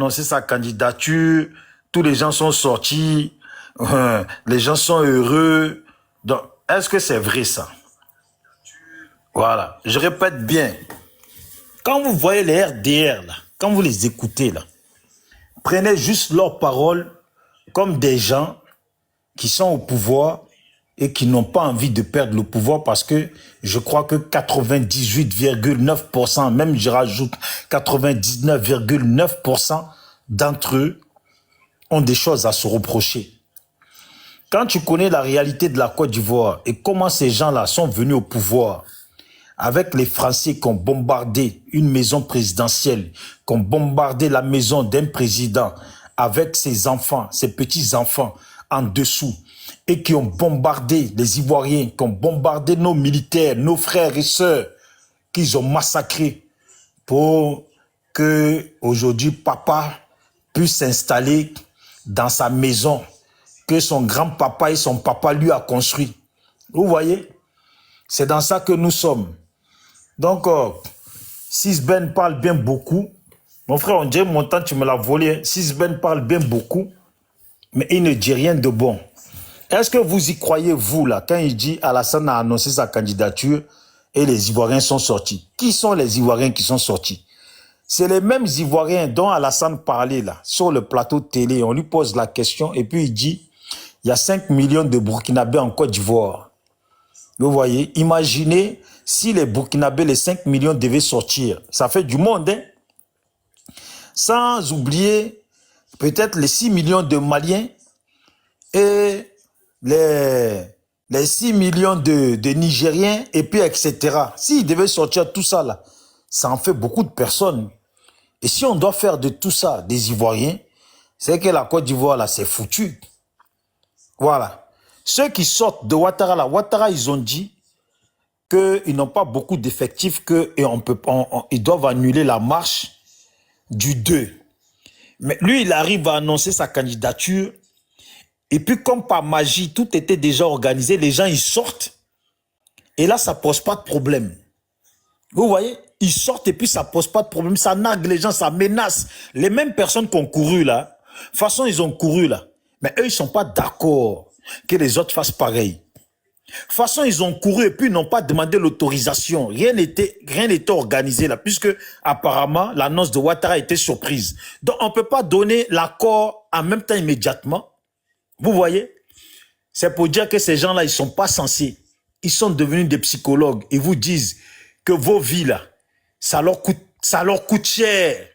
annoncé sa candidature, tous les gens sont sortis, les gens sont heureux. Donc, est-ce que c'est vrai ça? Voilà, je répète bien. Quand vous voyez les RDR, là, quand vous les écoutez, là, prenez juste leurs paroles comme des gens qui sont au pouvoir et qui n'ont pas envie de perdre le pouvoir parce que je crois que 98,9%, même je rajoute 99,9% d'entre eux ont des choses à se reprocher. Quand tu connais la réalité de la Côte d'Ivoire et comment ces gens-là sont venus au pouvoir, avec les Français qui ont bombardé une maison présidentielle, qui ont bombardé la maison d'un président avec ses enfants, ses petits-enfants en dessous, et qui ont bombardé les Ivoiriens, qui ont bombardé nos militaires, nos frères et sœurs, qu'ils ont massacrés pour que aujourd'hui papa puisse s'installer dans sa maison que son grand-papa et son papa lui a construit. Vous voyez? C'est dans ça que nous sommes. Donc, Sisben parle bien beaucoup. Mon frère, on dirait mon temps, tu me l'as volé. Sisben parle bien beaucoup, mais il ne dit rien de bon. Est-ce que vous y croyez, vous, là, quand il dit Alassane a annoncé sa candidature et les Ivoiriens sont sortis? Qui sont les Ivoiriens qui sont sortis? C'est les mêmes Ivoiriens dont Alassane parlait, là, sur le plateau de télé. On lui pose la question et puis il dit il y a 5 millions de Burkinabés en Côte d'Ivoire. Vous voyez, imaginez si les Burkinabés, les 5 millions devaient sortir. Ça fait du monde, hein? Sans oublier peut-être les 6 millions de Maliens et les 6 millions de Nigériens et puis etc. S'ils devaient sortir tout ça là, ça en fait beaucoup de personnes. Et si on doit faire de tout ça des Ivoiriens, c'est que la Côte d'Ivoire là, c'est foutu. Voilà. Ceux qui sortent de Ouattara là, Ouattara, ils ont dit qu'ils n'ont pas beaucoup d'effectifs, ils doivent annuler la marche du 2. Mais lui, il arrive à annoncer sa candidature. Et puis, comme par magie, tout était déjà organisé, les gens, ils sortent. Et là, ça pose pas de problème. Vous voyez? Ils sortent et puis ça pose pas de problème. Ça nargue les gens, ça menace. Les mêmes personnes qui ont couru là, de toute façon, ils ont couru là. Mais eux, ils sont pas d'accord que les autres fassent pareil. De toute façon, ils ont couru et puis ils n'ont pas demandé l'autorisation. Rien n'était organisé là, puisque apparemment, l'annonce de Ouattara était surprise. Donc, on ne peut pas donner l'accord en même temps immédiatement. Vous voyez? C'est pour dire que ces gens-là, ils ne sont pas censés. Ils sont devenus des psychologues. Ils vous disent que vos vies là, ça leur coûte cher.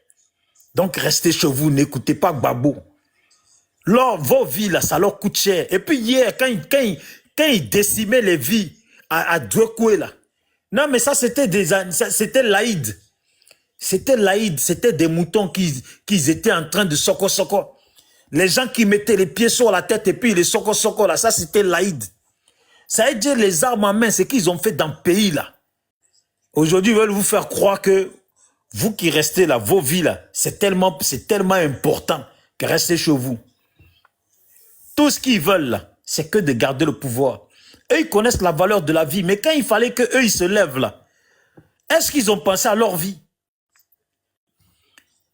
Donc, restez chez vous, n'écoutez pas Gbagbo. Là, vos vies là, ça leur coûte cher. Et puis hier, quand ils décimaient les vies à Douekoué là, non mais ça c'était c'était l'Aïd. C'était l'Aïd, c'était des moutons qu'ils étaient en train de soko-soko. Les gens qui mettaient les pieds sur la tête et puis les soko-soko là, ça c'était l'Aïd. Ça veut dire les armes en main, c'est qu'ils ont fait dans le pays là. Aujourd'hui, ils veulent vous faire croire que vous qui restez là, vos vies là, c'est tellement important que restez chez vous. Tout ce qu'ils veulent là, c'est que de garder le pouvoir. Eux, ils connaissent la valeur de la vie, mais quand il fallait qu'eux, ils se lèvent là, est-ce qu'ils ont pensé à leur vie?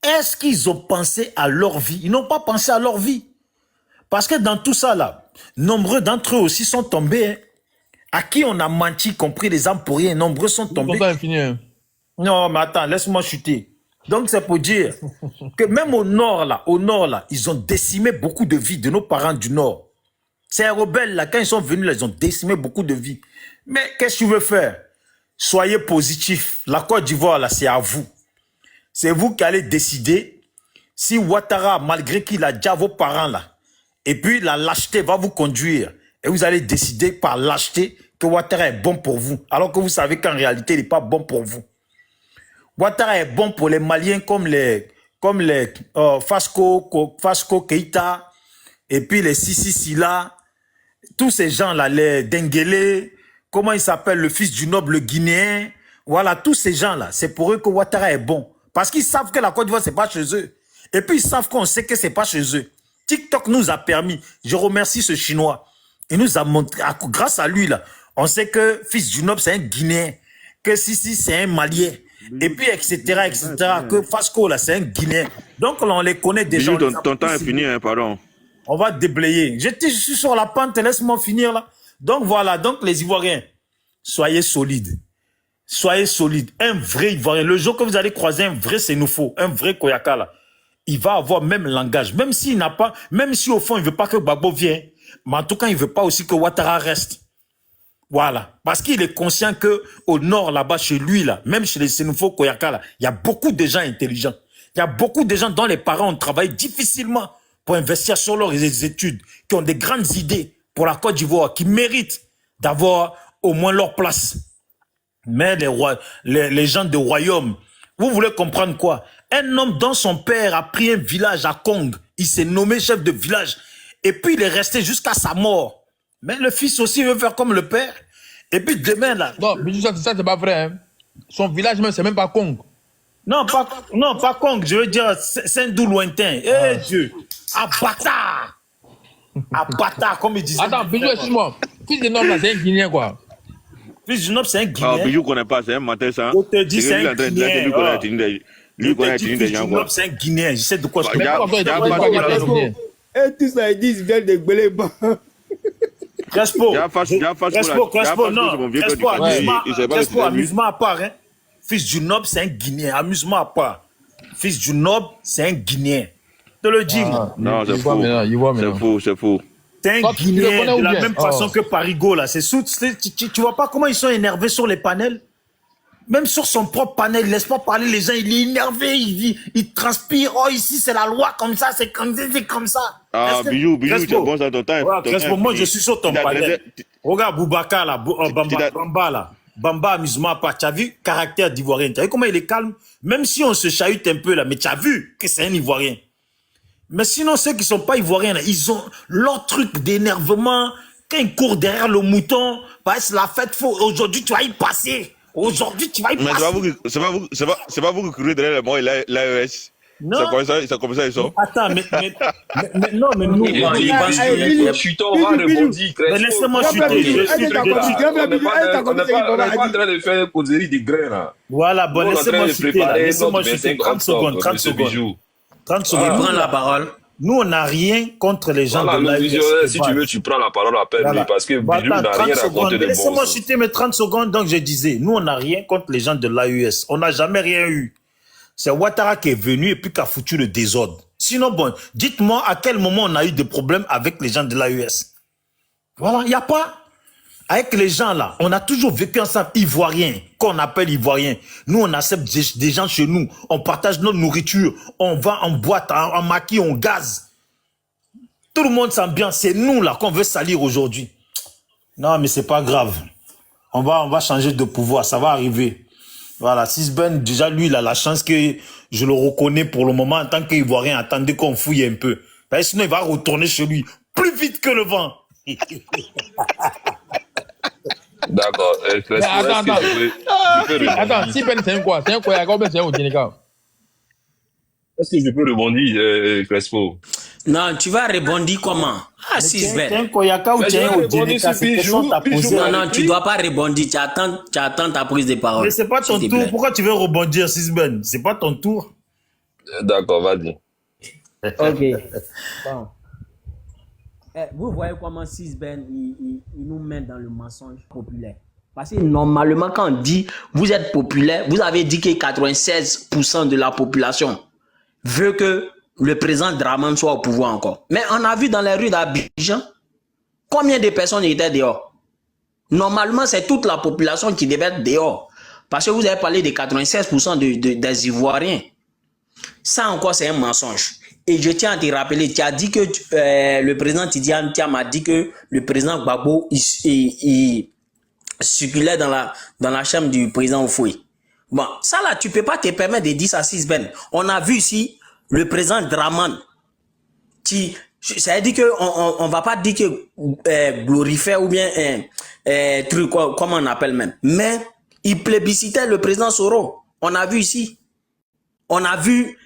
Est-ce qu'ils ont pensé à leur vie? Ils n'ont pas pensé à leur vie. Parce que dans tout ça là, nombreux d'entre eux aussi sont tombés. Hein. À qui on a menti, compris les âmes pour rien, nombreux sont tombés. Non, mais attends, laisse-moi chuter. Donc c'est pour dire que même au nord là, ils ont décimé beaucoup de vies de nos parents du nord. Ces rebelles là, quand ils sont venus là, ils ont décimé beaucoup de vies. Mais qu'est-ce que tu veux faire? Soyez positifs. La Côte d'Ivoire là, c'est à vous. C'est vous qui allez décider si Ouattara, malgré qu'il a déjà vos parents là, et puis la lâcheté va vous conduire. Et vous allez décider par lâcheté que Ouattara est bon pour vous. Alors que vous savez qu'en réalité, il n'est pas bon pour vous. Ouattara est bon pour les Maliens comme les Fasco Keïta, et puis les Sissi-Sila, tous ces gens-là, les Denguele, comment il s'appelle, le fils du noble guinéen. Voilà, tous ces gens-là, c'est pour eux que Ouattara est bon. Parce qu'ils savent que la Côte d'Ivoire, c'est pas chez eux. Et puis, ils savent qu'on sait que c'est pas chez eux. TikTok nous a permis, je remercie ce Chinois, il nous a montré, grâce à lui, là, on sait que fils du noble, c'est un Guinéen, que Sissi, c'est un Malien, et puis etc., que Fasco, là, c'est un Guinéen. Donc, là, on les connaît déjà. Bijou, ton temps est fini, hein, pardon. On va déblayer. Je suis sur la pente, laisse-moi finir là. Donc voilà, donc les Ivoiriens, soyez solides. Soyez solides. Un vrai Ivoirien, le jour que vous allez croiser un vrai Sénoufo, un vrai Koyaka là, il va avoir même langage. Même s'il n'a pas, même si au fond il veut pas que Gbagbo vienne, mais en tout cas il veut pas aussi que Ouattara reste. Voilà. Parce qu'il est conscient que au nord là-bas, chez lui là, même chez les Sénoufo Koyaka là, il y a beaucoup de gens intelligents. Il y a beaucoup de gens dont les parents ont travaillé difficilement pour investir sur leurs études, qui ont des grandes idées pour la Côte d'Ivoire, qui méritent d'avoir au moins leur place. Mais les gens de royaume, vous voulez comprendre quoi? Un homme dont son père a pris un village à Kong, il s'est nommé chef de village, et puis il est resté jusqu'à sa mort. Mais le fils aussi veut faire comme le père. Et puis demain là... Non, mais ça c'est pas vrai. Hein. Son village même, c'est même pas Kong. Non, pas Kong, je veux dire, c'est un doux lointain. Eh Dieu, Abata, Abata, comme ils disent. Attends, Bijou, excuse-moi. Fils de Noble, c'est un Guinéen, quoi. Fils du Noble, c'est un Guinéen. Ah, Bijou connaît pas, c'est un menteur, ça. On te dit, c'est un Guinéen. Lui connaît des gens, quoi. C'est un Guinéen, je sais de quoi je parle. Et tout ça, ils disent, ils viennent de Gbélé-Ba. Crespo, amusement à part, hein. Fils du Noble, c'est un Guinéen, amusement à part. Fils du Noble, c'est un Guinéen. Te le dis, moi. Non, c'est faux. C'est faux, c'est faux. C'est un Guinéen de la même façon que Parigo, là. Tu vois pas comment ils sont énervés sur les panels? Même sur son propre panel, il laisse pas parler les gens, il est énervé, il transpire. Oh, ici, c'est la loi, comme ça, c'est comme ça. Ah, Bijou, tu es bon dans ton temps. Moi, je suis sur ton panel. Regarde, Boubacar, là, Bamba, là. Bamba, amusement, pas. Tu as vu, caractère d'Ivoirien. Tu as vu comment il est calme? Même si on se chahute un peu, là, mais tu as vu que c'est un Ivoirien. Mais sinon, ceux qui sont pas Ivoiriens, là, ils ont leur truc d'énervement. Quand ils courent derrière le mouton, c'est la fête, aujourd'hui, tu vas y passer. Aujourd'hui, tu vas y passer. Mais c'est pas vous qui courez derrière le mot et l'AES. Non. C'est comme ça, ils sont. Attends, mais non, mais nous. Chutons, on va rebondir. Mais laissez-moi chuter. On n'est pas en train de faire une causerie de grains, là. Voilà, bon, laissez-moi chuter. Laissez-moi chuter. 30 secondes. 30 secondes. Prends la parole. Nous, on n'a rien contre les gens de l'AES. Si tu veux, tu prends la parole après lui, parce que Bijou n'a rien raconté de bon. Laissez-moi chuter mes 30 secondes. Donc, je disais, nous, on n'a rien contre les gens de l'AES. On n'a jamais rien eu. C'est Ouattara qui est venu et puis qui a foutu le désordre. Sinon, bon, dites-moi à quel moment on a eu des problèmes avec les gens de l'AES. Voilà, il n'y a pas. Avec les gens là, on a toujours vécu ensemble, Ivoiriens, qu'on appelle Ivoiriens. Nous, on accepte des gens chez nous. On partage notre nourriture. On va en boîte, en maquis, on gaz. Tout le monde s'ambiance. C'est nous là qu'on veut salir aujourd'hui. Non, mais c'est pas grave. On va changer de pouvoir. Ça va arriver. Voilà, Sisben, déjà, lui, il a la chance que je le reconnais pour le moment en tant qu'Ivoirien. Attendez qu'on fouille un peu. Sinon, il va retourner chez lui plus vite que le vent. D'accord. Attends, Sisben, c'est quoi? C'est un quoi? C'est un Sénégal. Est-ce que je peux rebondir, Crespo? Non, tu vas rebondir comment? Ah, Sisben. C'est un Koyaka ou c'est un Odineka? C'est question t'as posé. Non, tu dois pas rebondir. Tu attends ta prise de parole. Mais c'est pas ton tour. Pourquoi tu veux rebondir, Sisben? C'est pas ton tour. D'accord, vas-y. Ok. Bon. Vous voyez comment Sisben, il nous met dans le mensonge populaire. Parce que normalement, quand on dit vous êtes populaire, vous avez dit que 96% de la population veut que le président Dramane soit au pouvoir encore. Mais on a vu dans les rues d'Abidjan, combien de personnes étaient dehors? Normalement, c'est toute la population qui devait être dehors. Parce que vous avez parlé de 96% des Ivoiriens. Ça encore, c'est un mensonge. Et je tiens à te rappeler, tu as dit que le président Tidiane Thiam a dit que le président Gbagbo il circulait dans la chambre du président Oufoué. Bon, ça là, tu peux pas te permettre de dire ça, Sisben. On a vu ici le président Dramane. Ça veut dire qu'on va pas dire que glorifier ou bien truc, comment on appelle même. Mais il plébiscitait le président Soro. On a vu ici. On a vu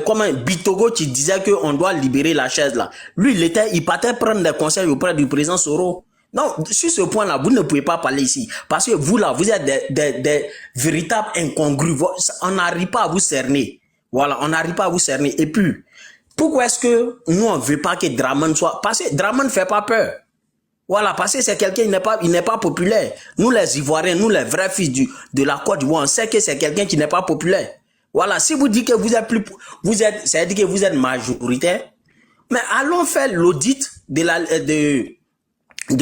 comment Bitogo qui disait qu'on doit libérer la chaise là. Lui, il partait prendre des conseils auprès du président Soro. Non, sur ce point-là, vous ne pouvez pas parler ici. Parce que vous, là, vous êtes des véritables incongrus. On n'arrive pas à vous cerner. Voilà, on n'arrive pas à vous cerner. Et puis, pourquoi est-ce que nous, on ne veut pas que Draman soit... Parce que Draman ne fait pas peur. Voilà, parce que c'est quelqu'un, il n'est pas populaire. Nous, les Ivoiriens, nous, les vrais fils de la Côte d'Ivoire, on sait que c'est quelqu'un qui n'est pas populaire. Voilà, si vous dites que vous êtes c'est-à-dire que vous êtes majoritaire, mais allons faire l'audit de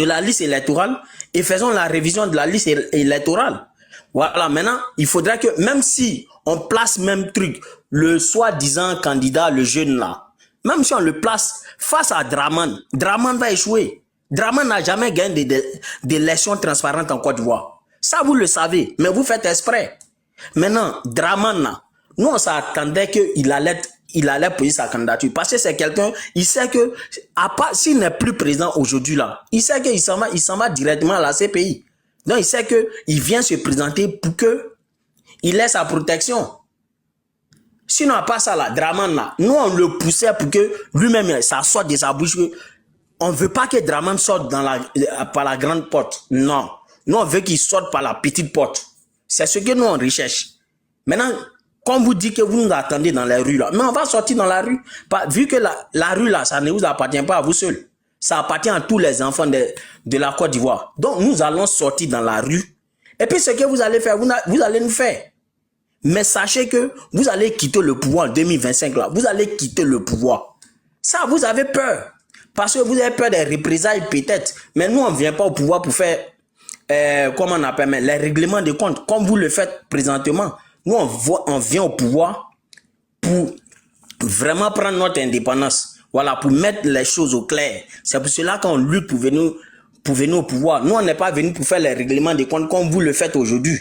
la liste électorale et faisons la révision de la liste électorale. Voilà, maintenant, il faudrait que, même si on place même truc, le soi-disant candidat, le jeune là, même si on le place face à Draman, Draman va échouer. Draman n'a jamais gagné d'élections transparentes en Côte d'Ivoire. Ça, vous le savez, mais vous faites exprès. Maintenant, Draman là, nous, on s'attendait qu'il allait poser sa candidature. Parce que c'est quelqu'un, il sait que, à part, s'il n'est plus président aujourd'hui là, il sait qu'il s'en va directement à la CPI. Donc, il sait qu'il vient se présenter pour qu'il ait sa protection. Sinon, à part ça là, Draman là, nous, on le poussait pour que lui-même, ça sorte de sa bouche. On ne veut pas que Draman sorte par la grande porte. Non. Nous, on veut qu'il sorte par la petite porte. C'est ce que nous, on recherche. Maintenant, quand vous dites que vous nous attendez dans les rues là, mais on va sortir dans la rue. Vu que la rue là, ça ne vous appartient pas à vous seul. Ça appartient à tous les enfants de la Côte d'Ivoire. Donc, nous allons sortir dans la rue. Et puis, ce que vous allez faire, vous allez nous faire. Mais sachez que vous allez quitter le pouvoir en 2025 là. Vous allez quitter le pouvoir. Ça, vous avez peur. Parce que vous avez peur des représailles peut-être. Mais nous, on ne vient pas au pouvoir pour faire, comment on appelle, les règlements de compte. Comme vous le faites présentement. Nous, on vient au pouvoir pour vraiment prendre notre indépendance. Voilà, pour mettre les choses au clair. C'est pour cela qu'on lutte pour venir au pouvoir. Nous, on n'est pas venu pour faire les règlements de compte comme vous le faites aujourd'hui.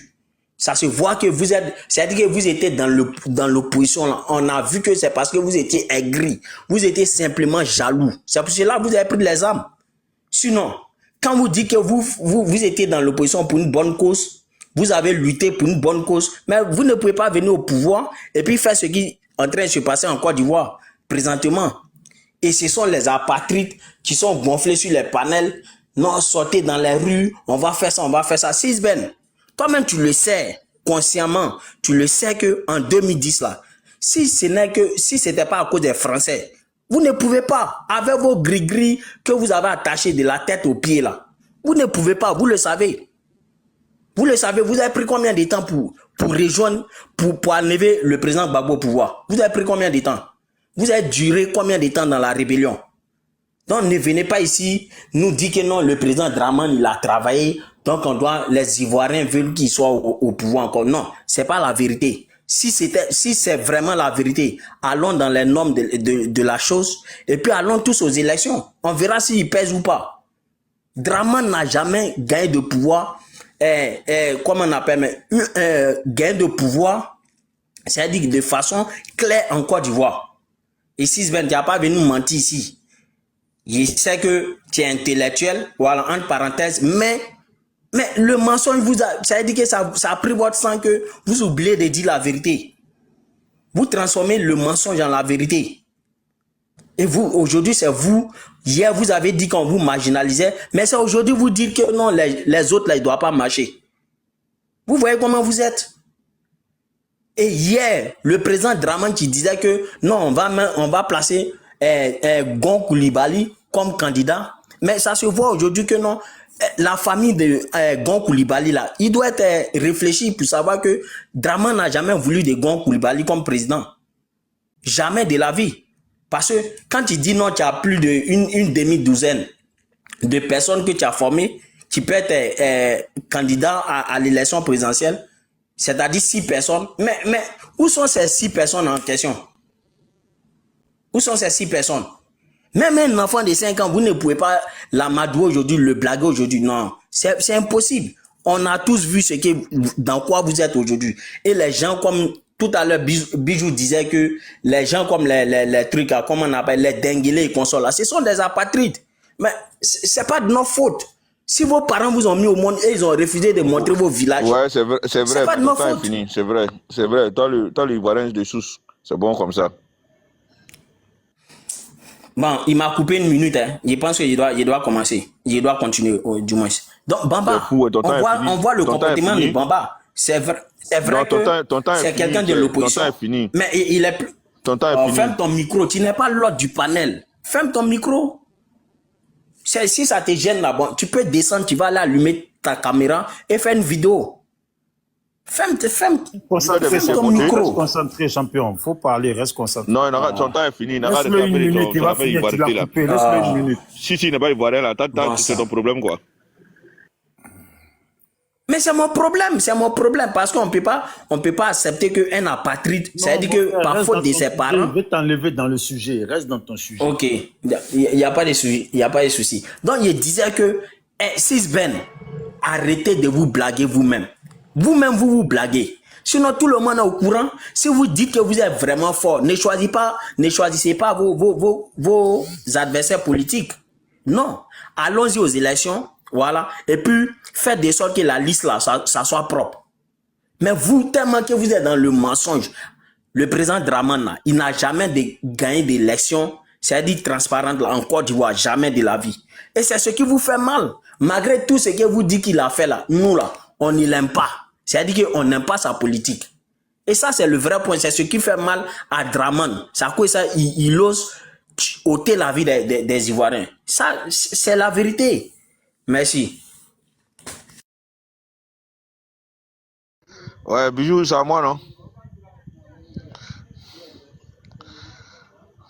Ça se voit que vous êtes, c'est-à-dire que vous étiez dans l'opposition là. On a vu que c'est parce que vous étiez aigris. Vous étiez simplement jaloux. C'est pour cela que vous avez pris les armes. Sinon, quand vous dites que vous étiez dans l'opposition pour une bonne cause, vous avez lutté pour une bonne cause, mais vous ne pouvez pas venir au pouvoir et puis faire ce qui est en train de se passer en Côte d'Ivoire présentement. Et ce sont les apatrides qui sont gonflés sur les panels. Non, sortez dans les rues, on va faire ça, on va faire ça. Sisben, toi-même tu le sais, consciemment, tu le sais que en 2010 là, si c'était pas à cause des Français, vous ne pouvez pas, avec vos gris-gris que vous avez attachés de la tête aux pieds là, vous ne pouvez pas, vous le savez. Vous le savez, vous avez pris combien de temps pour rejoindre, pour enlever le président Gbagbo au pouvoir? Vous avez pris combien de temps? Vous avez duré combien de temps dans la rébellion? Donc ne venez pas ici nous dire que non, le président Draman, il a travaillé, donc les Ivoiriens veulent qu'il soit au pouvoir encore. Non, c'est pas la vérité. Si c'est vraiment la vérité, allons dans les normes de la chose, et puis allons tous aux élections. On verra s'il pèse ou pas. Draman n'a jamais gagné de pouvoir, comment on appelle, gain de pouvoir, c'est-à-dire de façon claire en Côte d'Ivoire. Et Sisben, tu n'as pas venu nous mentir ici. Je sais que tu es intellectuel, voilà, entre parenthèses, mais le mensonge ça veut dire que ça a pris votre sang que vous oubliez de dire la vérité. Vous transformez le mensonge en la vérité. Et vous, aujourd'hui, c'est vous. Hier, vous avez dit qu'on vous marginalisait, mais c'est aujourd'hui vous dites que non, les autres, là, ils ne doivent pas marcher. Vous voyez comment vous êtes? Et hier, le président Draman qui disait que non, on va placer Gon Coulibaly comme candidat. Mais ça se voit aujourd'hui que non, la famille de Gon Coulibaly, là, il doit être réfléchi pour savoir que Draman n'a jamais voulu de Gon Coulibaly comme président. Jamais de la vie. Parce que quand tu dis non, tu as plus d'une demi-douzaine de personnes que tu as formées qui peuvent être candidats à l'élection présidentielle, c'est-à-dire 6 personnes. Mais où sont ces 6 personnes en question? Où sont ces 6 personnes? Même un enfant de 5 ans, vous ne pouvez pas l'amadouer aujourd'hui, le blaguer aujourd'hui. Non, c'est impossible. On a tous vu dans quoi vous êtes aujourd'hui. Et les gens comme... Tout à l'heure, Bijou disait que les gens comme les trucs, comment on appelle, les denguelés et consorts là, ce sont des apatrides. Mais c'est pas de notre faute. Si vos parents vous ont mis au monde et ils ont refusé de montrer vos villages. Ouais, c'est vrai. C'est pas de notre faute. Fini. C'est vrai. C'est vrai. Toi, l'Ivoirien de sous, c'est bon comme ça. Bon, il m'a coupé une minute. Hein. Je pense qu'il doit commencer. Il doit continuer, du moins. Donc, Bamba, C'est fou, ton temps est fini. on voit le Ton temps est comportement de fini. Bamba. C'est vrai Non, que ton temps est c'est fini. quelqu'un de Ton l'opposition. temps est fini. Mais il est plus... Ton temps est fini. Ferme ton micro. Tu n'es pas l'autre du panel. Ferme ton micro. Si ça te gêne là, bon, tu peux descendre, tu vas aller allumer ta caméra et faire une vidéo. Ferme ton micro. Reste concentré, champion. Faut parler, reste concentré. Non, ton temps est fini. Laisse-le une minute, il va finir, tu l'as coupé. Laisse-le une minute. Si, il n'est pas ivoirien là, c'est ton problème quoi. Mais c'est mon problème, parce qu'on peut pas accepter qu'un apatride, c'est-à-dire que par faute de ses parents. Je vais t'enlever dans le sujet, reste dans ton sujet. Ok, il n'y a pas de souci, Donc, il disait que, Sis Ben, arrêtez de vous blaguer vous-même. Vous-même, vous vous blaguez. Sinon, tout le monde est au courant. Si vous dites que vous êtes vraiment fort, ne choisissez pas vos adversaires politiques. Non. Allons-y aux élections. Voilà. Et puis, faites de sorte que la liste là, ça soit propre. Mais vous, tellement que vous êtes dans le mensonge, le président Draman là, il n'a jamais gagné d'élection, c'est-à-dire transparente là, en Côte d'Ivoire, jamais de la vie. Et c'est ce qui vous fait mal. Malgré tout ce que vous dites qu'il a fait là, nous là, on ne l'aime pas. C'est-à-dire qu'on n'aime pas sa politique. Et ça, c'est le vrai point. C'est ce qui fait mal à Draman. C'est à quoi ça, il ose ôter la vie des Ivoiriens. Ça, c'est la vérité. Merci. Ouais, Bijou, c'est à moi, non?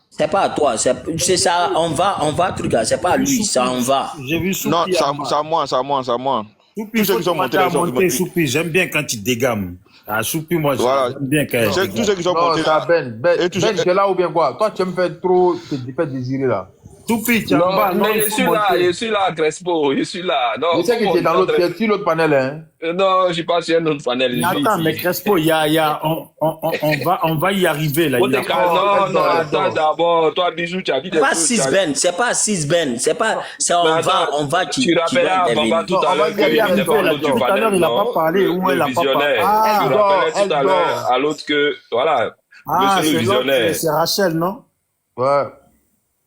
C'est pas à toi, c'est ça, on va, truc là, c'est pas à lui, ça on va. J'ai vu Soupi. Non, c'est à moi. Soupi, tous ceux qui sont montés, Soupi, j'aime bien quand il dégamme. Ah, Soupi, moi, voilà. j'aime bien quand il dégamme. Tous ceux qui sont Non, montés là. Ben, tu es là ou bien quoi? Toi, tu aimes faire trop te faire désirer là. Soupi, tu Non, vas, mais je suis là, Crespo, je suis là. Non, Je sais que tu es dans l'autre panel, hein. Non, je suis pas sur un autre panel. Mais attends, mais Crespo, on va y arriver là. Non, attends d'abord. Toi, Bijou, tu as dit des Pas trucs. 6 Ben, c'est pas 6 Ben, c'est on va tu rappelles à Bamba tout à l'heure qu'il n'était pas l'autre du Tout à l'heure, panel. il n'a pas parlé, ou elle n'a pas parlé. Tu rappelais tout à l'heure à l'autre que, voilà, monsieur le visionnaire. C'est Rachel, non? Ouais.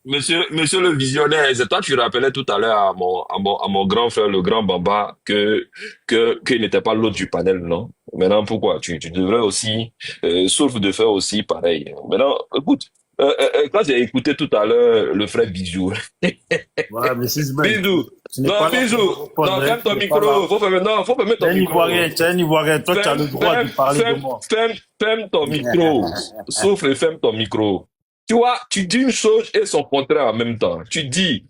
Monsieur le visionnaire, c'est toi tu rappelais tout à l'heure à mon grand frère, le grand Bamba, qu'il n'était pas l'autre du panel, non? Maintenant, pourquoi? Tu devrais aussi, sauf de faire aussi pareil. Maintenant, écoute, quand j'ai écouté tout à l'heure le frère Bijou. Ouais, mais c'est Bijou. Non, Bijou. Non, ferme ton micro. Faut fermer ton micro. Tu es un Ivoirien, toi, tu as le droit de parler de moi. Ferme ton micro. Souffle et ferme ton micro. Tu vois, tu dis une chose et son contraire en même temps. Tu dis,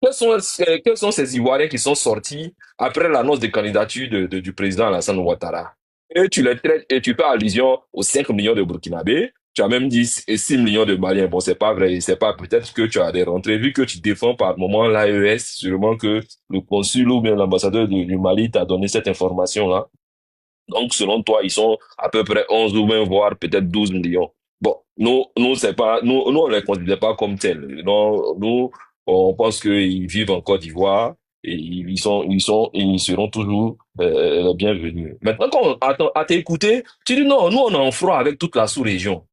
quels sont ces Ivoiriens qui sont sortis après l'annonce de candidature du président Alassane Ouattara? Et tu les traites et tu fais allusion aux 5 millions de Burkinabés. Tu as même dit 6 millions de Maliens. Bon, c'est pas vrai. C'est pas peut-être que tu as des rentrées. Vu que tu défends par moment l'AES, sûrement que le consul ou bien l'ambassadeur du Mali t'a donné cette information-là. Donc, selon toi, ils sont à peu près 11 ou 20, voire peut-être 12 millions. Bon, nous, c'est pas, nous, on les considère pas comme tels. Non, nous, on pense qu'ils vivent en Côte d'Ivoire et ils seront toujours, bienvenus. Maintenant, quand à t'écouter, tu dis non, nous, on est en froid avec toute la sous-région.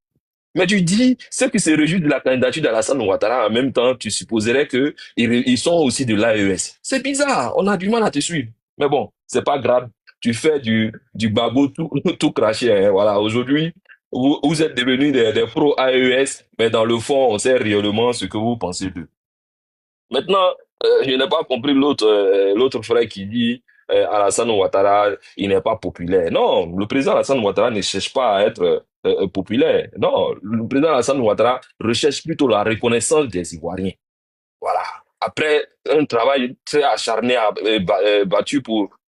Mais tu dis, ceux qui se réjouissent de la candidature d'Alassane Ouattara, en même temps, tu supposerais que ils sont aussi de l'AES. C'est bizarre, on a du mal à te suivre. Mais bon, c'est pas grave. Tu fais du babou tout craché, hein. Voilà, aujourd'hui, vous êtes devenus des pros AES, mais dans le fond, on sait réellement ce que vous pensez d'eux. Maintenant, je n'ai pas compris l'autre frère qui dit Alassane Ouattara, il n'est pas populaire. Non, le président Alassane Ouattara ne cherche pas à être populaire. Non, le président Alassane Ouattara recherche plutôt la reconnaissance des Ivoiriens. Voilà. Après un travail très acharné,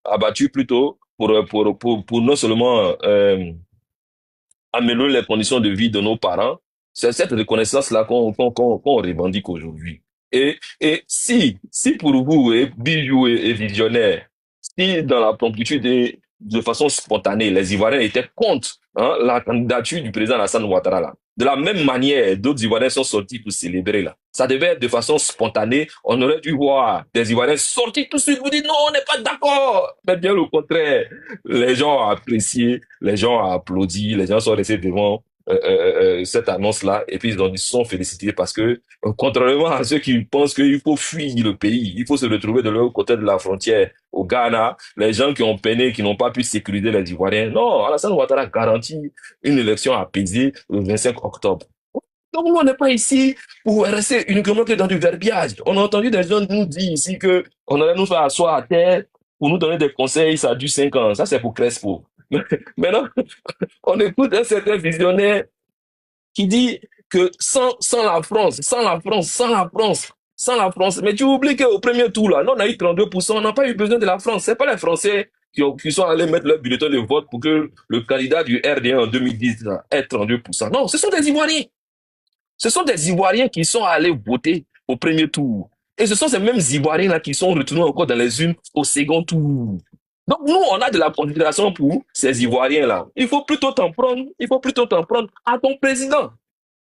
abattu plutôt pour non seulement améliorer les conditions de vie de nos parents, c'est cette reconnaissance-là qu'on revendique aujourd'hui. Et si pour vous, Bijou et visionnaire, si dans la promptitude et de façon spontanée, les Ivoiriens étaient contre la candidature du président Alassane Ouattara là, de la même manière, d'autres Ivoiriens sont sortis pour célébrer là. Ça devait être de façon spontanée. On aurait dû voir des Ivoiriens sortis tout de suite. Vous dites non, on n'est pas d'accord. Mais bien au contraire, les gens ont apprécié, les gens ont applaudi, les gens sont restés devant cette annonce-là, et puis ils se sont félicités parce que, contrairement à ceux qui pensent qu'il faut fuir le pays, il faut se retrouver de l'autre côté de la frontière, au Ghana, les gens qui ont peiné, qui n'ont pas pu sécuriser les Ivoiriens. Non, Alassane Ouattara garantit une élection apaisée le 25 octobre. Donc, nous, on n'est pas ici pour rester uniquement que dans du verbiage. On a entendu des gens nous dire ici que on allait nous faire asseoir à terre pour nous donner des conseils, ça dure 5 ans. Ça, c'est pour Crespo. Maintenant, on écoute un certain visionnaire qui dit que sans la France, mais tu oublies qu'au premier tour, là, nous, on a eu 32%, on n'a pas eu besoin de la France. C'est pas les Français qui sont allés mettre leur bulletin de vote pour que le candidat du RDA en 2010 là, ait 32%. Non, ce sont des Ivoiriens. Ce sont des Ivoiriens qui sont allés voter au premier tour. Et ce sont ces mêmes Ivoiriens-là qui sont retournés encore dans les urnes au second tour. Donc, nous, on a de la considération pour ces Ivoiriens-là. Il faut plutôt t'en prendre à ton président.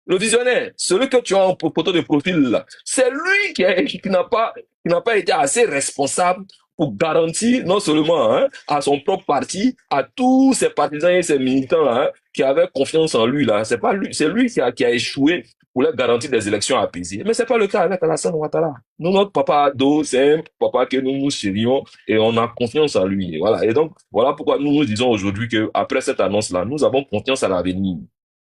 Le visionnaire, celui que tu as en photo de profil là, c'est lui qui n'a pas été assez responsable pour garantir non seulement à son propre parti, à tous ses partisans et ses militants là, qui avaient confiance en lui là. C'est pas lui, c'est lui qui a échoué pour leur garantir des élections apaisées. Mais c'est pas le cas avec Alassane Ouattara. Nous, notre papa ado, c'est un papa que nous chérions et on a confiance en lui. Et voilà. Et donc, voilà pourquoi nous disons aujourd'hui que après cette annonce-là, nous avons confiance à l'avenir.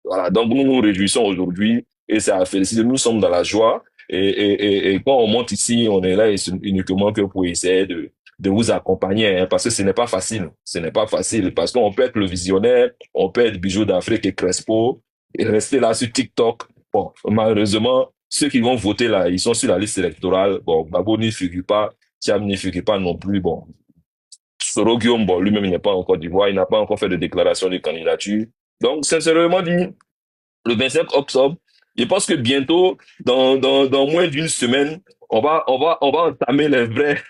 Voilà, donc nous nous réjouissons aujourd'hui et c'est à féliciter. Nous sommes dans la joie et quand on monte ici, on est là uniquement que pour essayer de vous accompagner parce que ce n'est pas facile. Ce n'est pas facile parce qu'on peut être le visionnaire, on peut être Bijou d'Afrique et Crespo et rester là sur TikTok. Bon, malheureusement, ceux qui vont voter là, ils sont sur la liste électorale. Bon, Babo n'y figure pas, Thiam n'y figure pas non plus. Bon, Soro Guillaume, bon, lui-même, il n'est pas en Côte d'Ivoire, il n'a pas encore fait de déclaration de candidature. Donc, sincèrement dit, le 25 octobre, je pense que bientôt, dans moins d'une semaine, on va entamer les vrais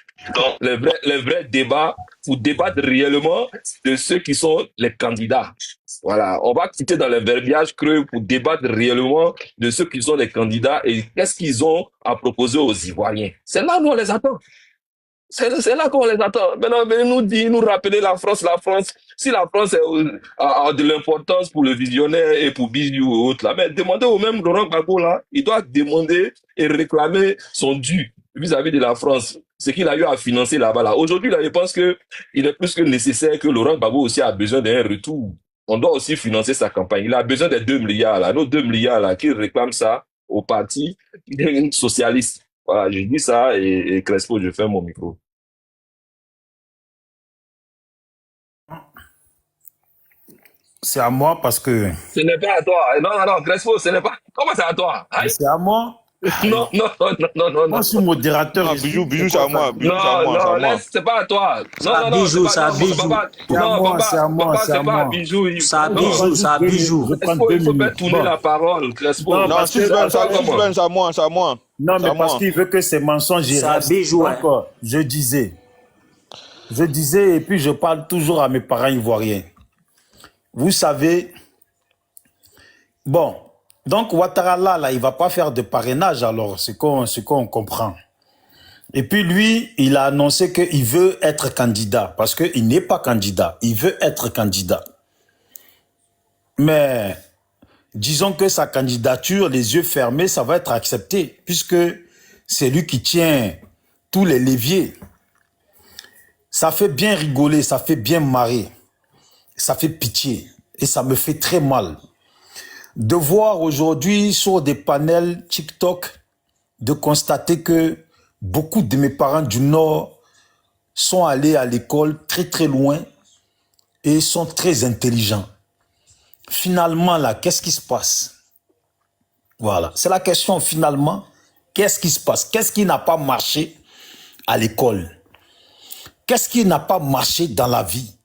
débats pour débattre réellement de ceux qui sont les candidats. Voilà. On va quitter dans les verbiages creux pour débattre réellement de ceux qui sont les candidats et qu'est-ce qu'ils ont à proposer aux Ivoiriens. C'est là où on les attend. C'est là qu'on les attend. Maintenant, venez nous rappeler la France. Si la France a de l'importance pour le visionnaire et pour Bijou ou autre, là, mais demandez au même Laurent Gbagbo, là, il doit demander et réclamer son dû vis-à-vis de la France. Ce qu'il a eu à financer là-bas, là. Aujourd'hui, là, je pense que il est plus que nécessaire que Laurent Gbagbo aussi a besoin d'un retour. On doit aussi financer sa campagne. Il a besoin des 2 milliards, là. Nos 2 milliards, là, qui réclament ça au parti socialiste. Voilà, je dis ça et Crespo, je ferme mon micro. C'est à moi parce que... Ce n'est pas à toi. Non, Crespo, ce n'est pas... Comment c'est à toi? Aïe. C'est à moi. Non. Moi, je suis modérateur. Non, Bijou, c'est à moi. Bijou, c'est à moi. Non, laisse, c'est pas à toi. Non, Bijou, c'est pas à Bijou. C'est à Bijou. Ça à Bijou. Il faut faire tourner la parole, Crespo. Non, c'est à moi. Non, mais parce qu'il veut que ces mensonges y Ça restent. Bijou. Encore, je disais, et puis je parle toujours à mes parents ivoiriens. Vous savez, bon, donc Ouattara là, il va pas faire de parrainage, alors c'est qu'on comprend. Et puis lui, il a annoncé qu'il veut être candidat, parce qu'il n'est pas candidat, il veut être candidat. Mais disons que sa candidature, les yeux fermés, ça va être accepté, puisque c'est lui qui tient tous les leviers. Ça fait bien rigoler, ça fait bien marrer. Ça fait pitié et ça me fait très mal de voir aujourd'hui sur des panels TikTok de constater que beaucoup de mes parents du Nord sont allés à l'école très très loin et sont très intelligents. Finalement là, qu'est-ce qui se passe? Voilà, c'est la question finalement. Qu'est-ce qui se passe? Qu'est-ce qui n'a pas marché à l'école? Qu'est-ce qui n'a pas marché dans la vie?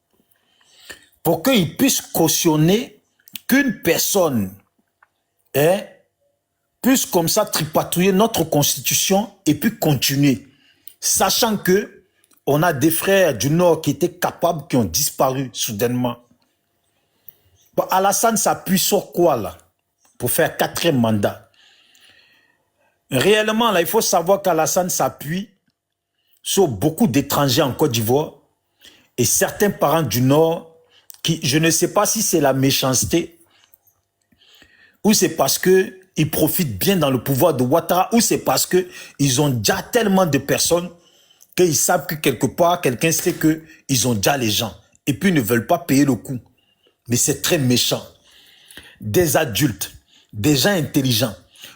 Pour qu'ils puissent cautionner qu'une personne puisse comme ça tripatouiller notre constitution et puis continuer. Sachant que on a des frères du Nord qui étaient capables, qui ont disparu soudainement. Bon, Alassane s'appuie sur quoi là? Pour faire 4e mandat. Réellement là, il faut savoir qu'Alassane s'appuie sur beaucoup d'étrangers en Côte d'Ivoire et certains parents du Nord qui, je ne sais pas si c'est la méchanceté ou c'est parce que ils profitent bien dans le pouvoir de Ouattara, ou c'est parce que ils ont déjà tellement de personnes qu'ils savent que quelque part, quelqu'un sait que ils ont déjà les gens, et puis ils ne veulent pas payer le coup. Mais c'est très méchant. Des adultes, des gens intelligents,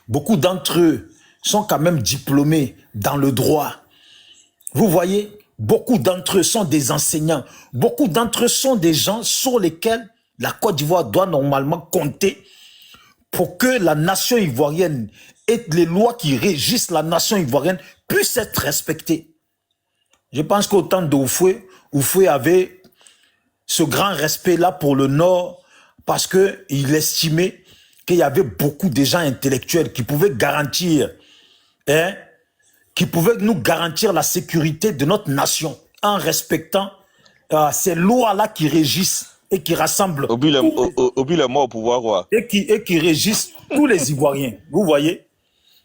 beaucoup d'entre eux sont quand même diplômés dans le droit. Vous voyez, beaucoup d'entre eux sont des enseignants. Beaucoup d'entre eux sont des gens sur lesquels la Côte d'Ivoire doit normalement compter pour que la nation ivoirienne et les lois qui régissent la nation ivoirienne puissent être respectées. Je pense qu'au temps d'Oufoué, Oufoué avait ce grand respect-là pour le Nord parce qu'il estimait qu'il y avait beaucoup de gens intellectuels qui pouvaient garantir, qui pouvaient nous garantir la sécurité de notre nation en respectant ces lois-là qui régissent et qui rassemblent Obi le mort au pouvoir, quoi. et qui régissent tous les Ivoiriens. Vous voyez?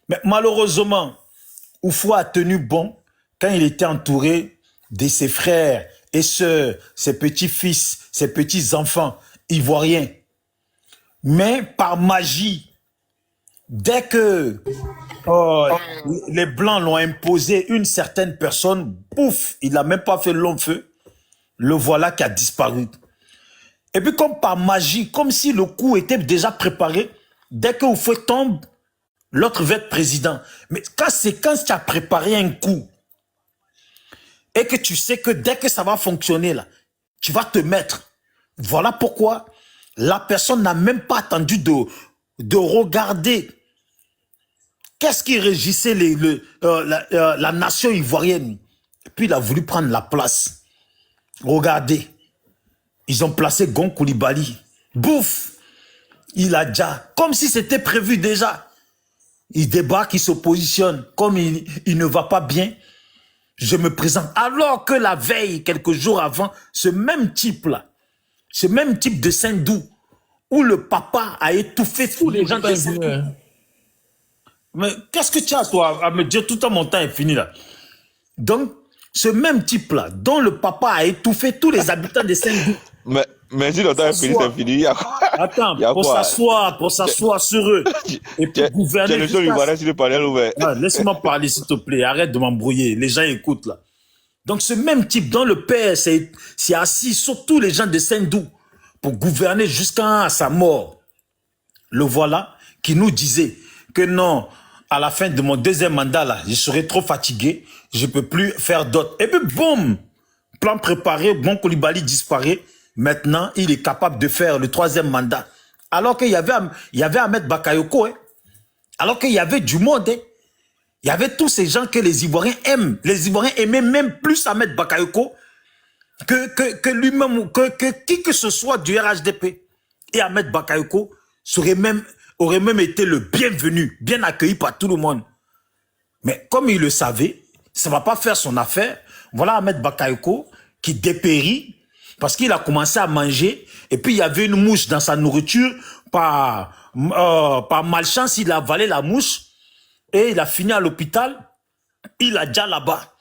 Mais malheureusement, Oufoué a tenu bon quand il était entouré de ses frères et sœurs, ses petits-fils, ses petits-enfants ivoiriens. Mais par magie, dès que les Blancs l'ont imposé une certaine personne, pouf, il n'a même pas fait long feu, le voilà qui a disparu. Et puis comme par magie, comme si le coup était déjà préparé, dès que Oufoué tombe, l'autre va être président. Mais quand tu as préparé un coup, et que tu sais que dès que ça va fonctionner, là, tu vas te mettre. Voilà pourquoi la personne n'a même pas attendu de regarder qu'est-ce qui régissait la nation ivoirienne. Et puis il a voulu prendre la place. Regardez, ils ont placé Gon Coulibaly. Bouf, il a déjà, comme si c'était prévu déjà. Il débarque, il se positionne. Comme il ne va pas bien, je me présente. Alors que la veille, quelques jours avant, ce même type-là, ce même type de Saint-Dou, où le papa a étouffé tous les gens de Saint-Dou. Mais qu'est-ce que tu as, toi, à me dire tout le temps, mon temps est fini là. Donc, ce même type-là, dont le papa a étouffé tous les habitants de Saint-Dou. Mais si le temps est fini, c'est fini. Il y a quoi? Attends, pour s'asseoir sur eux. Et puis gouverner. C'est le seul Ivoirien sur le panel ouvert. Laisse-moi parler, s'il te plaît. Arrête de m'embrouiller. Les gens écoutent là. Donc, ce même type dont le père s'est assis sur tous les gens de Saint-Dou pour gouverner jusqu'à sa mort, le voilà qui nous disait que non, à la fin de mon deuxième mandat, là, je serai trop fatigué, je ne peux plus faire d'autres. Et puis, boum, plan préparé, Gon Coulibaly disparaît. Maintenant, il est capable de faire le troisième mandat. Alors qu'il y avait Ahmed Bakayoko, hein. Alors qu'il y avait du monde, hein. Il y avait tous ces gens que les Ivoiriens aiment. Les Ivoiriens aimaient même plus Ahmed Bakayoko que lui-même, que qui que ce soit du RHDP. Et Ahmed Bakayoko aurait même été le bienvenu, bien accueilli par tout le monde. Mais comme il le savait, ça ne va pas faire son affaire. Voilà Ahmed Bakayoko qui dépérit parce qu'il a commencé à manger et puis il y avait une mouche dans sa nourriture. Par malchance, il a avalé la mouche et il a fini à l'hôpital. Il a déjà là-bas.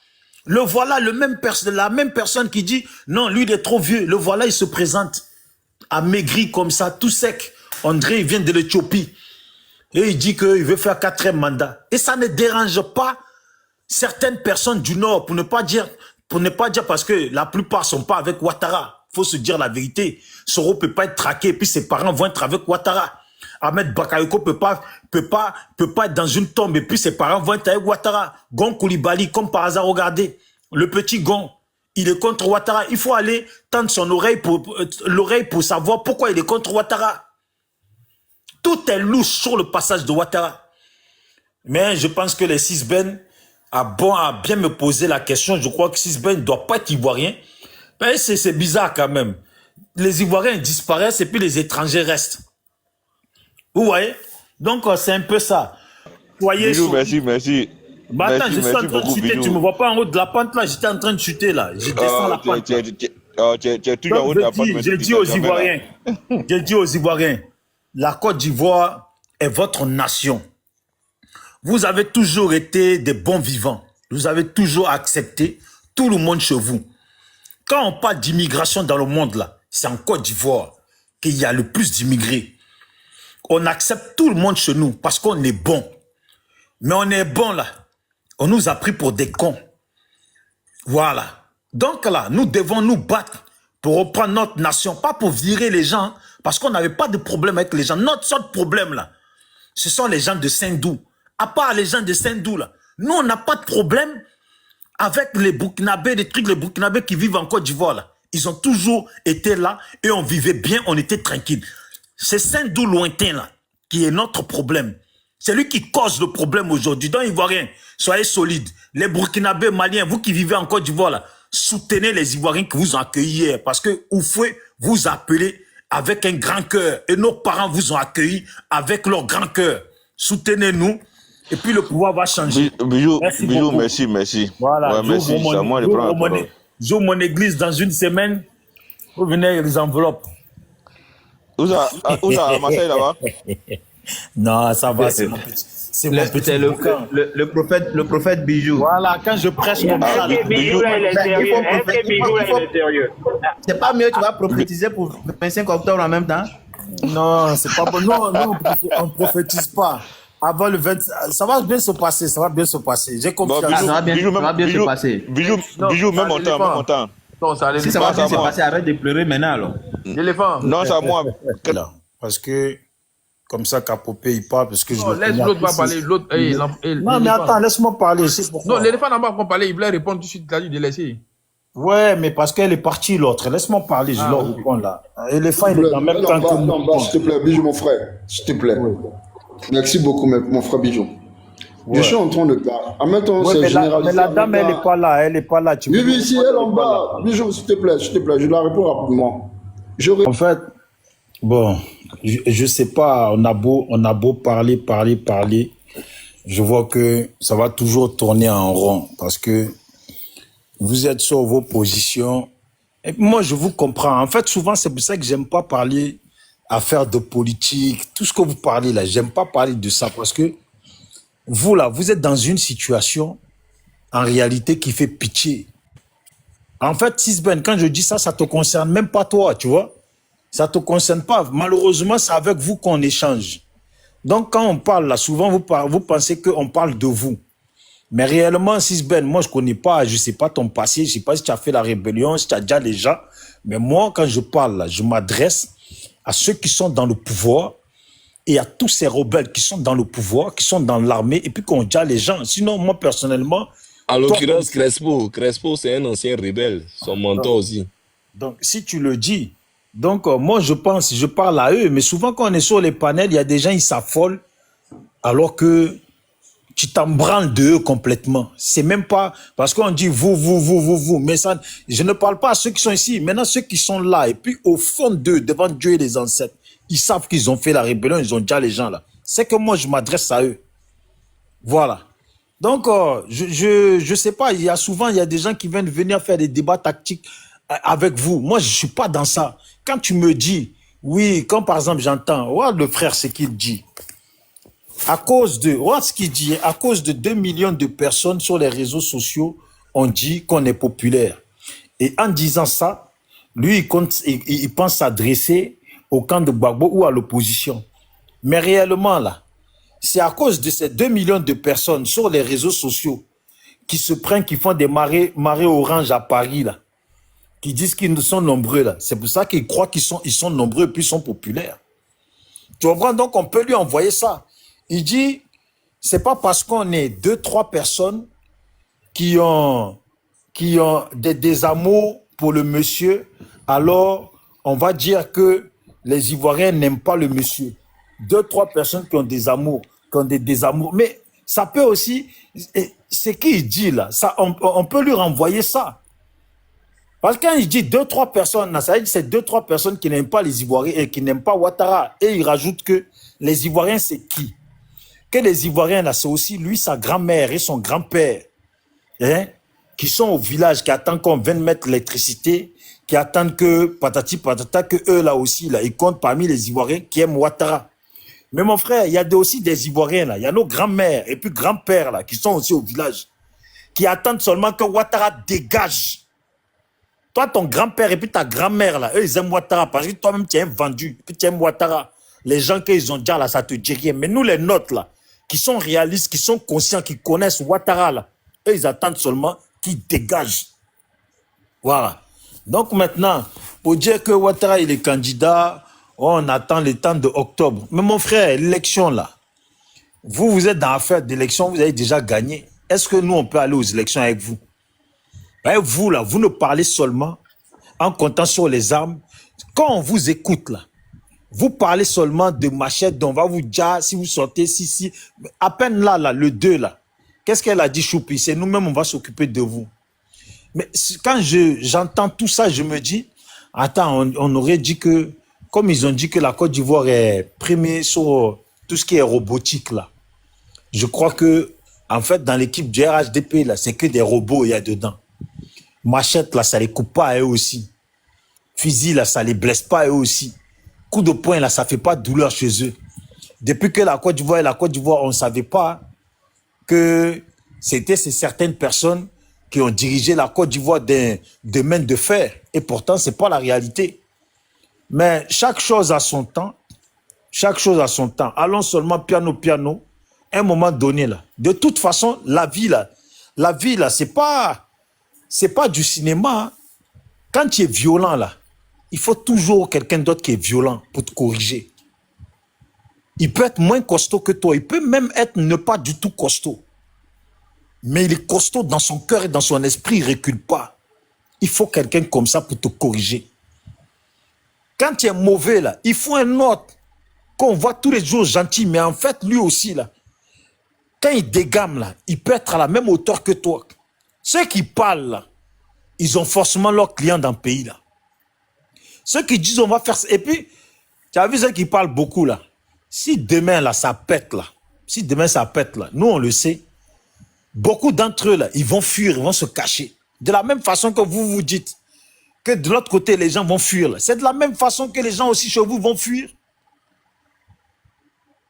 Le voilà, la même personne qui dit non, lui il est trop vieux. Le voilà, il se présente amaigri comme ça, tout sec. André, il vient de l'Éthiopie. Et il dit qu'il veut faire 4e mandat. Et ça ne dérange pas certaines personnes du Nord, pour ne pas dire parce que la plupart sont pas avec Ouattara. Faut se dire la vérité. Soro peut pas être traqué, et puis ses parents vont être avec Ouattara. Ahmed Bakayoko peut pas être dans une tombe, et puis ses parents vont être avec Ouattara. Gon Coulibaly, comme par hasard, regardez. Le petit Gon, il est contre Ouattara. Il faut aller tendre son oreille pour savoir pourquoi il est contre Ouattara. Tout est louche sur le passage de Ouattara. Mais je pense que les Sisben a bien me poser la question. Je crois que Sisben ne doit pas être ivoirien. Mais c'est bizarre quand même. Les Ivoiriens disparaissent et puis les étrangers restent. Vous voyez? Donc c'est un peu ça. Voyez. Bilou, merci. Bah attends, je suis en train de chuter. Bilou. Tu me vois pas en haut de la pente là? J'étais en train de chuter là. Je descends la pente. J'ai dit aux Ivoiriens. J'ai dit aux Ivoiriens. La Côte d'Ivoire est votre nation. Vous avez toujours été des bons vivants. Vous avez toujours accepté tout le monde chez vous. Quand on parle d'immigration dans le monde, là, c'est en Côte d'Ivoire qu'il y a le plus d'immigrés. on accepte tout le monde chez nous parce qu'on est bon. Mais on est bon là. On nous a pris pour des cons. Voilà. Donc là, nous devons nous battre pour reprendre notre nation, pas pour virer les gens, parce qu'on n'avait pas de problème avec les gens. Notre seul problème là, ce sont les gens de Saint-Dou. À part les gens de Saint-Dou là, nous on n'a pas de problème avec les Burkinabés, les Burkinabés qui vivent en Côte d'Ivoire là. Ils ont toujours été là et on vivait bien, on était tranquille. C'est Saint-Dou lointain là qui est notre problème. C'est lui qui cause le problème aujourd'hui. Donc, Ivoiriens, soyez solides. Les Burkinabés, Maliens, vous qui vivez en Côte d'Ivoire, là, soutenez les Ivoiriens qui vous ont accueillis hier. Parce que Oufoué vous a appelé avec un grand cœur. Et nos parents vous ont accueillis avec leur grand cœur. Soutenez-nous. Et puis, le pouvoir va changer. Bijou, Merci. merci. Voilà. Ouais, merci. C'est à moi de prendre la parole. J'ouvre mon église dans une semaine. Vous venez les enveloppes. Où ça, à Marseille, là-bas? Non, ça va, c'est mon petit. C'est mon petit C'est bouquin. le prophète Bijou. Voilà, quand je prêche comme ça. Est-ce que Bijou là, il est sérieux? Est-ce que Bijou là, il est sérieux? C'est pas mieux, tu vas prophétiser pour le 25 octobre en même temps? Non, c'est pas bon. Non, on ne prophétise pas. Avant le 20, ça va bien se passer, ça va bien se passer. J'ai confiance. Bon, ça va bien se passer. Bijou, même mon temps. Non, ça allait Si pas. ça va bien se passer, arrête de pleurer maintenant alors. L'éléphant. Non, c'est à moi. Là, parce que, comme ça, Capopé, il parle, parce que je Non, le laisse connais l'autre pas apprécié. parler. L'autre, Non, mais attends, laisse-moi parler, c'est pourquoi. Non, l'éléphant n'a pas encore parlé, il voulait répondre tout de suite, il a dit de laisser. Ouais, mais parce qu'elle est partie, l'autre. Laisse-moi parler, je leur réponds là. Éléphant, il est en même temps que Non, moi. s'il te plaît, Bijou, mon frère. S'il te plaît. Merci beaucoup, mon frère Bijou. Je suis en train de parler. En même temps, Ouais, c'est mais généralisé. la dame, elle n'est pas là, elle n'est pas là. Tu Oui, peux- oui, si elle en bas. Bijou, s'il te plaît, je dois répondre rapidement. En fait, bon, je sais pas, on a beau parler, je vois que ça va toujours tourner en rond parce que vous êtes sur vos positions. Et moi, je vous comprends. En fait, souvent, c'est pour ça que j'aime pas parler affaires de politique, tout ce que vous parlez là, j'aime pas parler de ça parce que vous là, vous êtes dans une situation en réalité qui fait pitié. En fait, Sisben, quand je dis ça, ça te concerne même pas toi, tu vois. Ça te concerne pas. Malheureusement, c'est avec vous qu'on échange. Donc, quand on parle là, souvent, vous pensez qu'on parle de vous. Mais réellement, Sisben, moi, je connais pas, je sais pas ton passé, je sais pas si tu as fait la rébellion, si tu as déjà les gens. Mais moi, quand je parle là, je m'adresse à ceux qui sont dans le pouvoir et à tous ces rebelles qui sont dans le pouvoir, qui sont dans l'armée et puis qui ont déjà les gens. Sinon, moi, personnellement... En l'occurrence, Crespo, c'est un ancien rebelle, son mentor aussi. Donc, si tu le dis, donc moi, je parle à eux, mais souvent, quand on est sur les panels, il y a des gens, ils s'affolent alors que tu t'en branles d'eux complètement. C'est même pas... Parce qu'on dit vous, mais ça... Je ne parle pas à ceux qui sont ici. Maintenant, ceux qui sont là, et puis au fond d'eux, devant Dieu et les ancêtres, ils savent qu'ils ont fait la rébellion, ils ont déjà les gens là. C'est que moi, je m'adresse à eux. Voilà. Donc, je sais pas, il y a des gens qui viennent venir faire des débats tactiques avec vous. Moi, je suis pas dans ça. Quand tu me dis, oui, quand par exemple j'entends, regarde le frère, ce qu'il dit. Regarde ce qu'il dit, à cause de 2 millions de personnes sur les réseaux sociaux, on dit qu'on est populaire. Et en disant ça, lui, il pense s'adresser au camp de Gbagbo ou à l'opposition. Mais réellement, là, c'est à cause de ces 2 millions de personnes sur les réseaux sociaux qui se prennent, qui font des marées oranges à Paris, là, qui disent qu'ils sont nombreux, là. C'est pour ça qu'ils croient qu'ils sont nombreux et puis ils sont populaires. Tu comprends? Donc, on peut lui envoyer ça. Il dit, c'est pas parce qu'on est 2-3 personnes qui ont des amours pour le monsieur, alors on va dire que les Ivoiriens n'aiment pas le monsieur. 2-3 personnes qui ont des amours, qui ont des amours. Mais ça peut aussi, c'est qu'il dit là, ça, on peut lui renvoyer ça. Parce que quand il dit 2-3 personnes, ça veut dire que c'est 2-3 personnes qui n'aiment pas les Ivoiriens et qui n'aiment pas Ouattara. Et il rajoute que les Ivoiriens, c'est qui? Que les Ivoiriens, là, c'est aussi lui, sa grand-mère et son grand-père, hein, qui sont au village, qui attendent qu'on vienne mettre l'électricité, qui attendent que patati patata, que eux, là aussi, là, ils comptent parmi les Ivoiriens qui aiment Ouattara. Mais mon frère, il y a aussi des Ivoiriens, là. Il y a nos grands-mères et puis grands-pères, là, qui sont aussi au village, qui attendent seulement que Ouattara dégage. Toi, ton grand-père et puis ta grand-mère, là, eux, ils aiment Ouattara parce que toi-même, tu es vendu, puis tu aimes Ouattara. les gens qu'ils ont déjà là, ça te dit rien. Mais nous, les nôtres là, qui sont réalistes, qui sont conscients, qui connaissent Ouattara là, eux, ils attendent seulement qu'il dégage. Voilà. Donc maintenant, pour dire que Ouattara il est candidat, on attend le temps de octobre. Mais mon frère, l'élection là, vous êtes dans l'affaire d'élection, vous avez déjà gagné. Est-ce que nous, on peut aller aux élections avec vous? Vous là, vous ne parlez seulement en comptant sur les armes. Quand on vous écoute là, vous parlez seulement de machette, on va vous dire si vous sortez, si. À peine là, le 2 là. Qu'est-ce qu'elle a dit, Choupi? C'est nous-mêmes, on va s'occuper de vous. Mais quand j'entends tout ça, je me dis, attends, on aurait dit que, comme ils ont dit que la Côte d'Ivoire est primée sur tout ce qui est robotique là. Je crois que, en fait, dans l'équipe du RHDP là, c'est que des robots il y a dedans. Machette là, ça les coupe pas à eux aussi. Fusil là, ça les blesse pas à eux aussi. Coup de poing là, ça fait pas de douleur chez eux. Depuis que la Côte d'Ivoire, on ne savait pas que c'était ces certaines personnes qui ont dirigé la Côte d'Ivoire de main de fer. Et pourtant, c'est pas la réalité. Mais chaque chose a son temps. Chaque chose a son temps. Allons seulement piano. À un moment donné là. De toute façon, la vie là, c'est pas du cinéma. Hein. Quand tu es violent là, il faut toujours quelqu'un d'autre qui est violent pour te corriger. Il peut être moins costaud que toi. Il peut même être ne pas du tout costaud. Mais il est costaud dans son cœur et dans son esprit. Il ne recule pas. Il faut quelqu'un comme ça pour te corriger. Quand tu es mauvais, là, il faut un autre qu'on voit tous les jours gentil. Mais en fait, lui aussi, là, quand il dégame, là, il peut être à la même hauteur que toi. Ceux qui parlent, là, ils ont forcément leurs clients dans le pays, là. Ceux qui disent on va faire ça. Et puis, tu as vu ceux qui parlent beaucoup, là. Si demain, là, ça pète, là. Nous, on le sait. Beaucoup d'entre eux, là, ils vont fuir, ils vont se cacher. De la même façon que vous vous dites que de l'autre côté, les gens vont fuir. C'est de la même façon que les gens aussi chez vous vont fuir.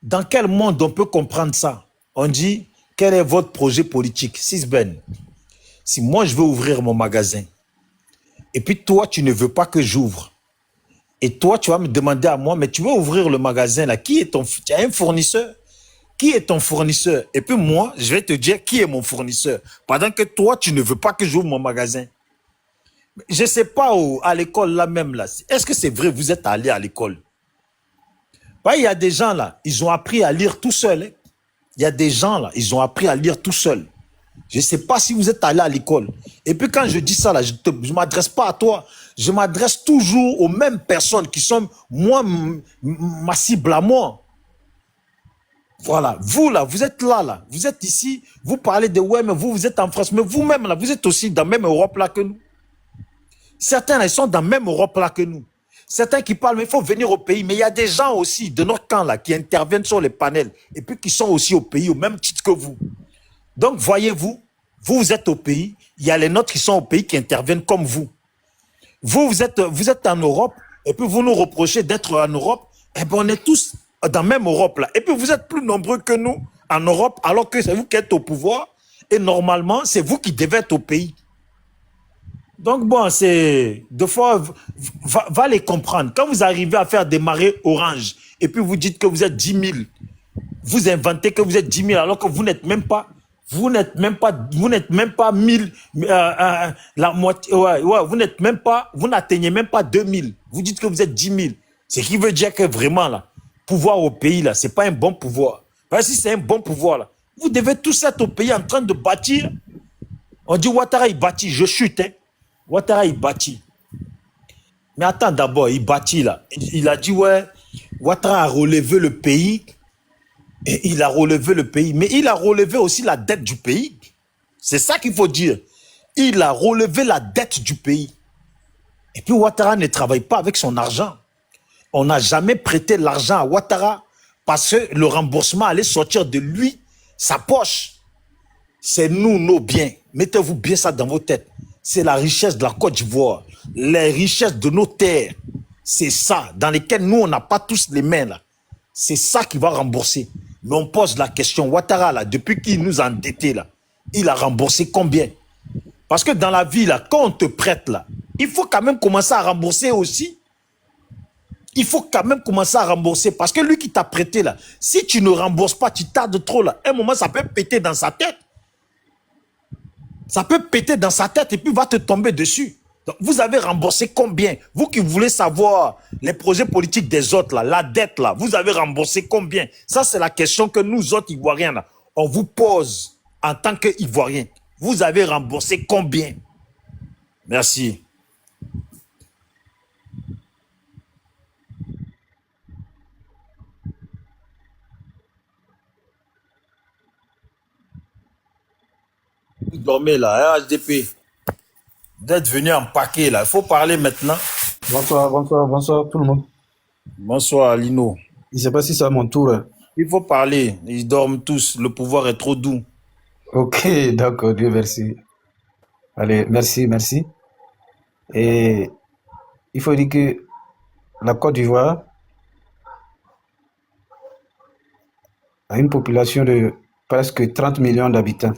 Dans quel monde on peut comprendre ça? On dit, quel est votre projet politique? Sisben, si moi, je veux ouvrir mon magasin, et puis toi, tu ne veux pas que j'ouvre, et toi, tu vas me demander à moi, mais tu veux ouvrir le magasin, là, qui est ton... Tu as un fournisseur? Qui est ton fournisseur? Et puis moi, je vais te dire qui est mon fournisseur. Pendant que toi, tu ne veux pas que j'ouvre mon magasin. Je ne sais pas où, à l'école là même, là. Est-ce que c'est vrai, vous êtes allé à l'école? Il y a des gens là, ils ont appris à lire tout seuls. Hein. Il y a des gens là, ils ont appris à lire tout seuls. Je ne sais pas si vous êtes allé à l'école. Et puis quand je dis ça là, je ne m'adresse pas à toi. Je m'adresse toujours aux mêmes personnes qui sont ma cible à moi. Voilà, vous là, vous êtes là, vous êtes ici, vous parlez de ouais, mais vous êtes en France, mais vous-même là, vous êtes aussi dans la même Europe là que nous. Certains là, ils sont dans la même Europe là que nous. Certains qui parlent, mais il faut venir au pays, mais il y a des gens aussi de notre camp là qui interviennent sur les panels et puis qui sont aussi au pays au même titre que vous. Donc voyez-vous, vous êtes au pays, il y a les nôtres qui sont au pays qui interviennent comme vous. Vous êtes en Europe et puis vous nous reprochez d'être en Europe, et bien on est tous dans la même Europe là. Et puis vous êtes plus nombreux que nous en Europe alors que c'est vous qui êtes au pouvoir et normalement c'est vous qui devez être au pays. Donc bon, c'est deux fois, va les comprendre. Quand vous arrivez à faire des marées oranges et puis vous dites que vous êtes 10 000, vous inventez que vous êtes 10 000 alors que vous n'êtes même pas 1000, la moitié, vous n'atteignez même pas 2000. Vous dites que vous êtes 10 000. Ce qui veut dire que vraiment là, pouvoir au pays là, c'est pas un bon pouvoir. Parce que si c'est un bon pouvoir là, vous devez tous être au pays en train de bâtir. On dit Ouattara il bâtit, je chute. Hein. Ouattara il bâtit. Mais attends d'abord, il bâtit là. Il a dit ouais, Ouattara a relevé le pays. Et il a relevé le pays. Mais il a relevé aussi la dette du pays. C'est ça qu'il faut dire. Il a relevé la dette du pays. Et puis Ouattara ne travaille pas avec son argent. On n'a jamais prêté l'argent à Ouattara parce que le remboursement allait sortir de lui, sa poche. C'est nous, nos biens. Mettez-vous bien ça dans vos têtes. C'est la richesse de la Côte d'Ivoire. Les richesses de nos terres. C'est ça, dans lesquelles nous, on n'a pas tous les mains là. C'est ça qui va rembourser. Mais on pose la question, Ouattara là, depuis qu'il nous a endettés là, il a remboursé combien? Parce que dans la vie là, quand on te prête là, il faut quand même commencer à rembourser aussi. il faut quand même commencer à rembourser. Parce que lui qui t'a prêté là, si tu ne rembourses pas, tu tardes trop là. À un moment, ça peut péter dans sa tête. Ça peut péter dans sa tête et puis va te tomber dessus. Donc, vous avez remboursé combien? Vous qui voulez savoir les projets politiques des autres, là, la dette, là, vous avez remboursé combien? Ça, c'est la question que nous autres Ivoiriens, là, on vous pose en tant qu'Ivoiriens. Vous avez remboursé combien? Merci. Vous dormez là, HDP. D'être venu en paquet là. Il faut parler maintenant. Bonsoir tout le monde. Bonsoir Lino. Je ne sais pas si c'est à mon tour. Il faut parler. Ils dorment tous. Le pouvoir est trop doux. Ok, d'accord, Dieu merci. Allez, merci. Et il faut dire que la Côte d'Ivoire a une population de presque 30 millions d'habitants.